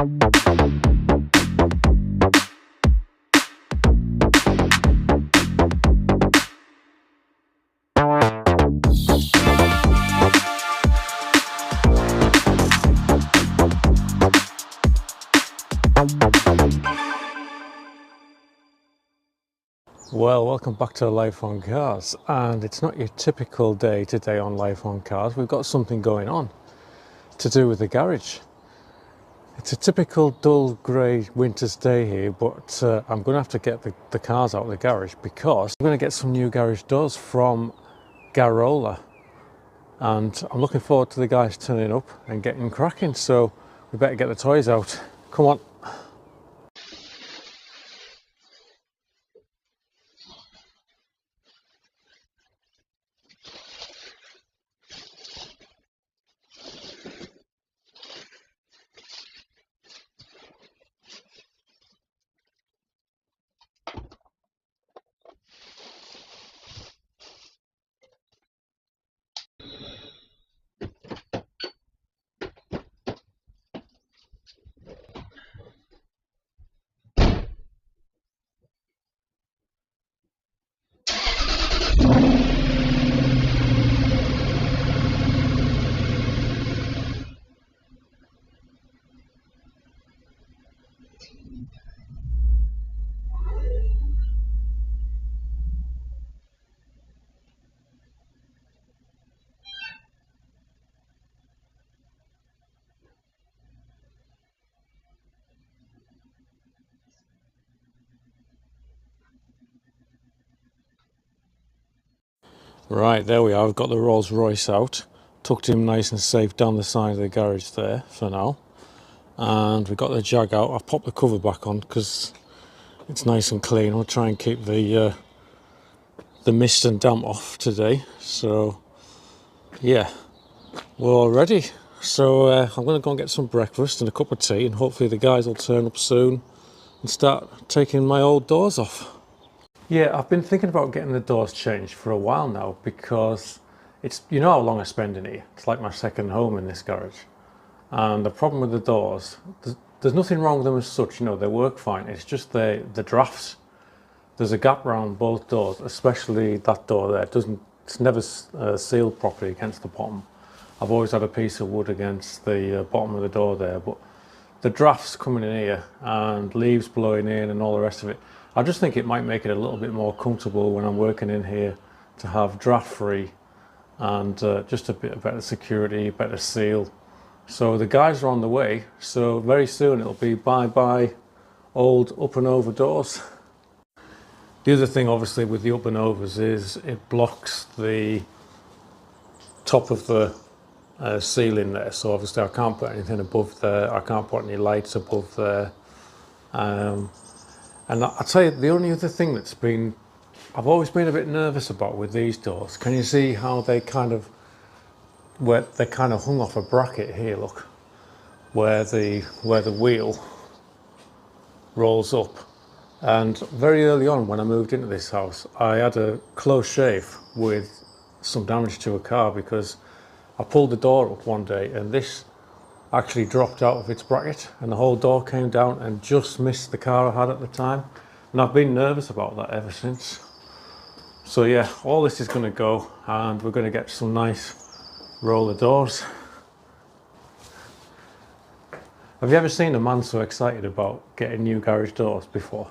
Well, welcome back to Life on Cars, and it's not your typical day today on Life on Cars. We've got something going on to do with the garage. It's a typical dull grey winter's day here, but I'm going to have to get the cars out of the garage because I'm going to get some new garage doors from GAROLLA, and I'm looking forward to the guys turning up and getting cracking, so we better get the toys out. Come on. Right, there we are. I've got the Rolls-Royce out, tucked him nice and safe down the side of the garage there for now. And we've got the Jag out. I've popped the cover back on because it's nice and clean. We'll try and keep the mist and damp off today. So yeah, we're all ready. So I'm going to go and get some breakfast and a cup of tea, and hopefully the guys will turn up soon and start taking my old doors off. Yeah, I've been thinking about getting the doors changed for a while now because it's, you know how long I spend in here. It's like my second home in this garage. And the problem with the doors, there's nothing wrong with them as such, you know, they work fine. It's just the drafts. There's a gap around both doors, especially that door there. It's never sealed properly against the bottom. I've always had a piece of wood against the bottom of the door there, but the drafts coming in here and leaves blowing in and all the rest of it, I just think it might make it a little bit more comfortable when I'm working in here to have draft free and just a bit better security, better seal. So the guys are on the way, so very soon it'll be bye-bye old up and over doors. The other thing obviously with the up and overs is it blocks the top of the ceiling there, so obviously I can't put anything above there, I can't put any lights above there. And I'll tell you, the only other thing I've always been a bit nervous about with these doors, can you see how they're kind of hung off a bracket here, look, where the wheel rolls up. And very early on when I moved into this house, I had a close shave with some damage to a car because I pulled the door up one day and this actually dropped out of its bracket and the whole door came down and just missed the car I had at the time. And I've been nervous about that ever since. So yeah, all this is going to go and we're going to get some nice roller doors. Have you ever seen a man so excited about getting new garage doors before?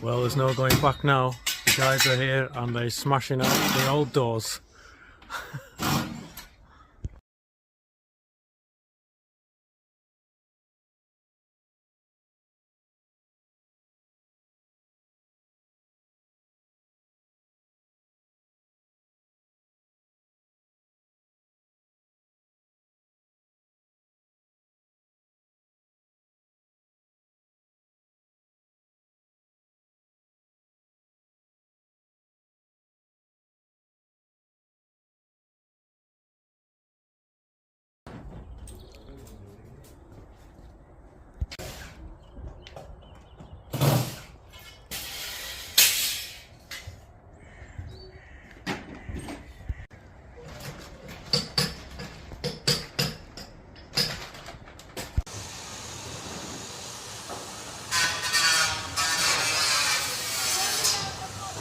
Well, there's no going back now. The guys are here and they're smashing out the old doors.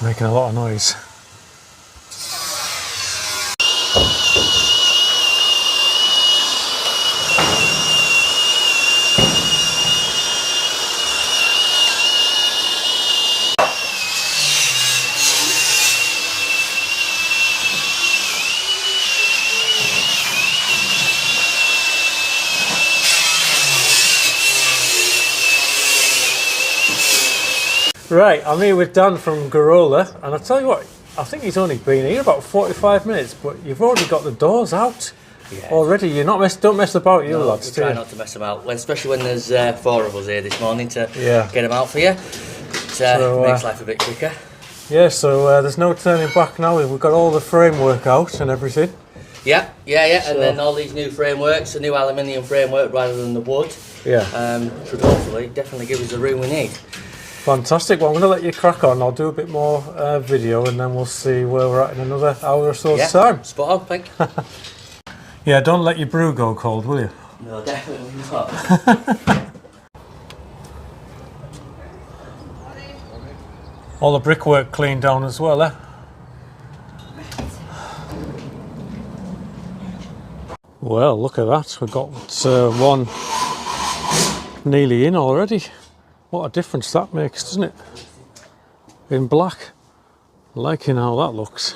Making a lot of noise. Right, I'm here with Dan from GAROLLA, and I'll tell you what, I think he's only been here about 45 minutes, but you've already got the doors out. Yeah. Already. You're not don't mess about, you lads. We try not to mess them out, especially when there's 4 of us here this morning to get them out for you. It makes life a bit quicker. Yeah, so there's no turning back now. We've got all the framework out and everything. Yeah. So, and then all these new frameworks, a new aluminium framework rather than the wood. Yeah. Should hopefully definitely give us the room we need. Fantastic. Well, I'm going to let you crack on. I'll do a bit more video, and then we'll see where we're at in another hour or so's time. Spot on, thank you. Yeah, don't let your brew go cold, will you? No, definitely not. All the brickwork cleaned down as well, eh? Well, look at that. We've got one nearly in already. What a difference that makes, doesn't it? In black. Liking how that looks.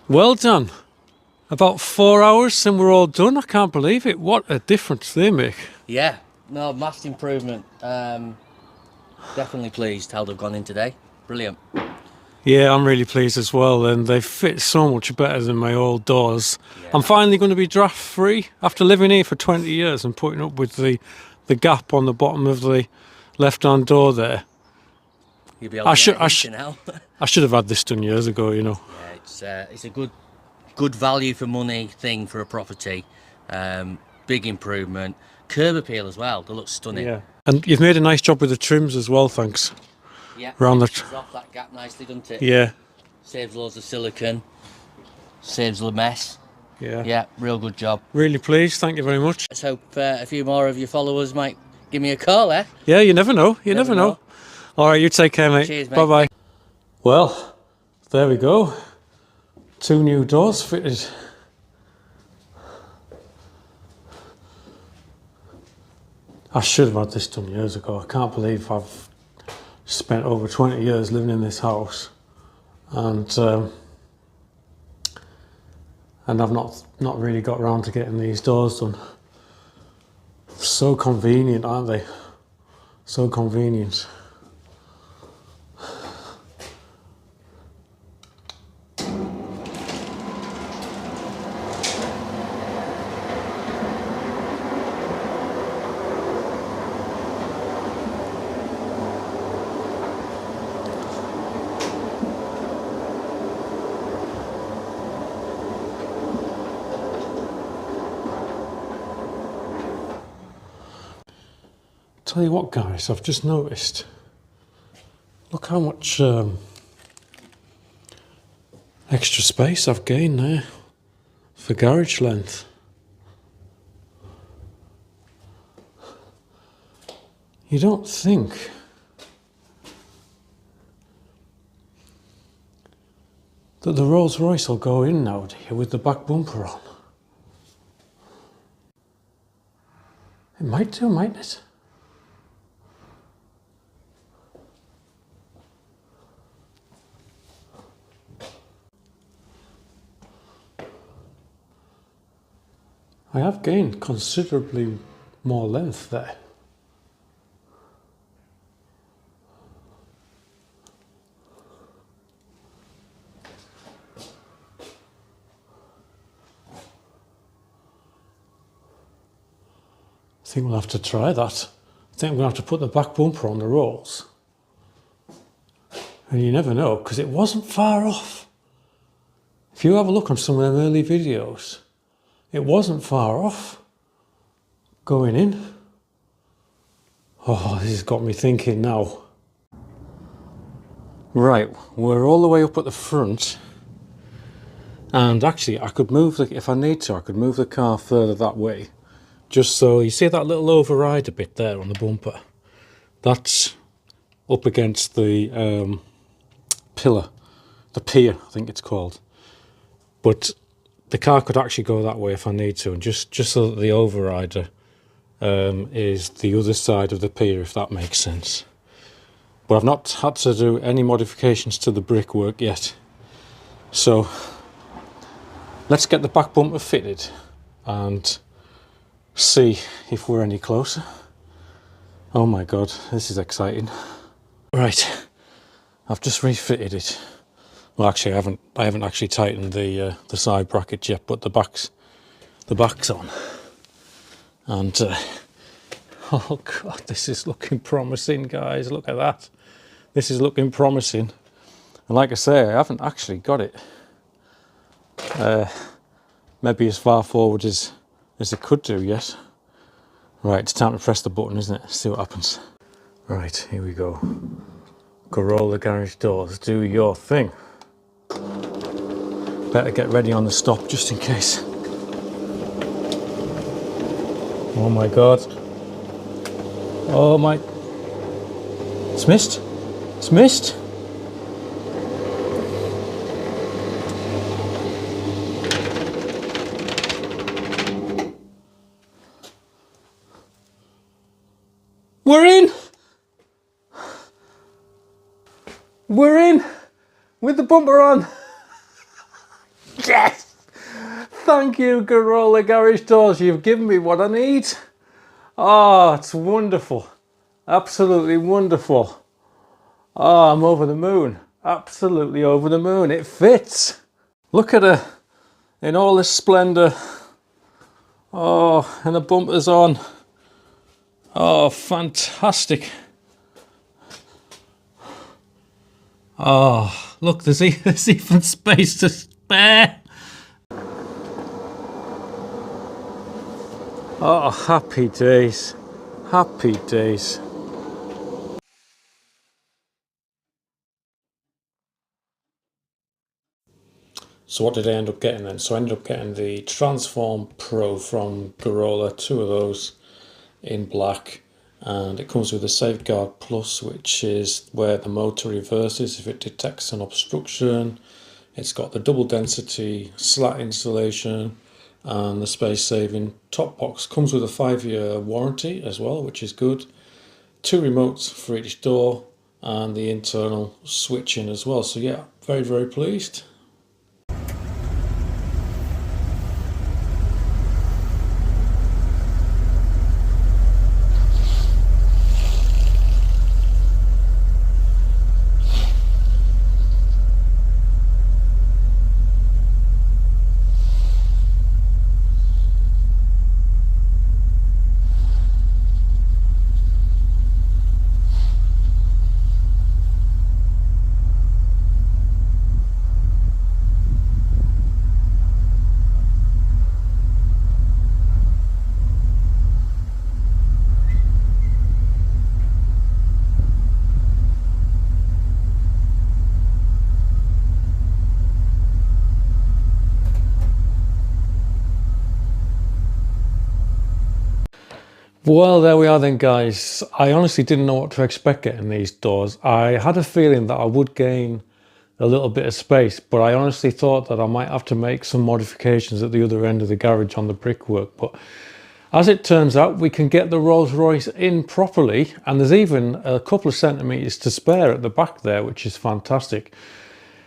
Well done. About 4 hours and we're all done. I can't believe it. What a difference they make. Yeah, no, massive improvement. Definitely pleased how they've gone in today. Brilliant. Yeah, I'm really pleased as well, and they fit so much better than my old doors. Yeah. I'm finally going to be draft free after living here for 20 years and putting up with the gap on the bottom of the left-hand door there. You'll be able to now. I should have had this done years ago, you know. Yeah, it's a good value for money thing for a property. Big improvement. Curb appeal as well. They look stunning. Yeah, and you've made a nice job with the trims as well, thanks. Yeah, around off that gap nicely, doesn't it? Yeah. Saves loads of silicone. Saves the mess. Yeah. Yeah, real good job. Really pleased, thank you very much. Let's hope a few more of your followers might give me a call, eh? Yeah, you never know. You never know. All right, you take care, mate. Cheers, mate. Bye-bye. Well, there we go. 2 new doors fitted. I should have had this done years ago. I can't believe I've spent over 20 years living in this house, and I've not really got around to getting these doors done. So convenient, aren't they? So convenient. Tell you what, guys, I've just noticed. Look how much extra space I've gained there for garage length. You don't think that the Rolls-Royce will go in now, do you, with the back bumper on? It might do, mightn't it? I have gained considerably more length there. I think we'll have to try that. I think I'm going to have to put the back bumper on the Rolls. And you never know, because it wasn't far off. If you have a look on some of them early videos, it wasn't far off going in. Oh, this has got me thinking now. Right, we're all the way up at the front, And actually I could move if I need to, I could move the car further that way, just so you see that little overrider bit there on the bumper, that's up against the pillar, the pier I think it's called, but the car could actually go that way if I need to, and just so that the overrider is the other side of the pier, if that makes sense. But I've not had to do any modifications to the brickwork yet, so let's get the back bumper fitted and see if we're any closer. Oh my god, this is exciting. Right, I've just refitted it. Well, actually I haven't actually tightened the side bracket yet, but the back's on. And oh god, this is looking promising, guys. Look at that. This is looking promising. And like I say, I haven't actually got it maybe as far forward as it could do yet. Right, it's time to press the button, isn't it? See what happens. Right, here we go. GAROLLA garage doors, do your thing. Better get ready on the stop just in case. Oh my god. Oh my. It's missed. It's missed. We're in! We're in! With the bumper on! Yes! Thank you, GAROLLA garage doors. You've given me what I need. Oh, it's wonderful. Absolutely wonderful. Oh, I'm over the moon. Absolutely over the moon. It fits. Look at her in all this splendour. Oh, and the bumper's on. Oh, fantastic. Oh, look, there's even space to spare. Oh, happy days. Happy days. So what did I end up getting then? So I ended up getting the Transform Pro from GAROLLA, 2 of those in black, and it comes with a Safeguard Plus, which is where the motor reverses if it detects an obstruction. It's got the double density slat insulation and the space saving top box. Comes with a 5-year warranty as well, which is good. 2 remotes for each door and the internal switching as well. So yeah, very, very pleased. Well, there we are then, guys. I honestly didn't know what to expect getting these doors. I had a feeling that I would gain a little bit of space, but I honestly thought that I might have to make some modifications at the other end of the garage on the brickwork. But as it turns out, we can get the Rolls-Royce in properly, and there's even a couple of centimetres to spare at the back there, which is fantastic.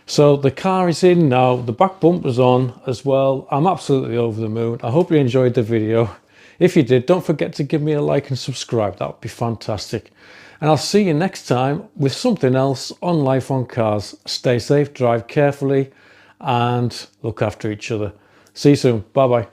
So the car is in now, the back bumper's on as well. I'm absolutely over the moon. I hope you enjoyed the video. If you did, don't forget to give me a like and subscribe. That would be fantastic. And I'll see you next time with something else on Life on Cars. Stay safe, drive carefully, and look after each other. See you soon. Bye bye.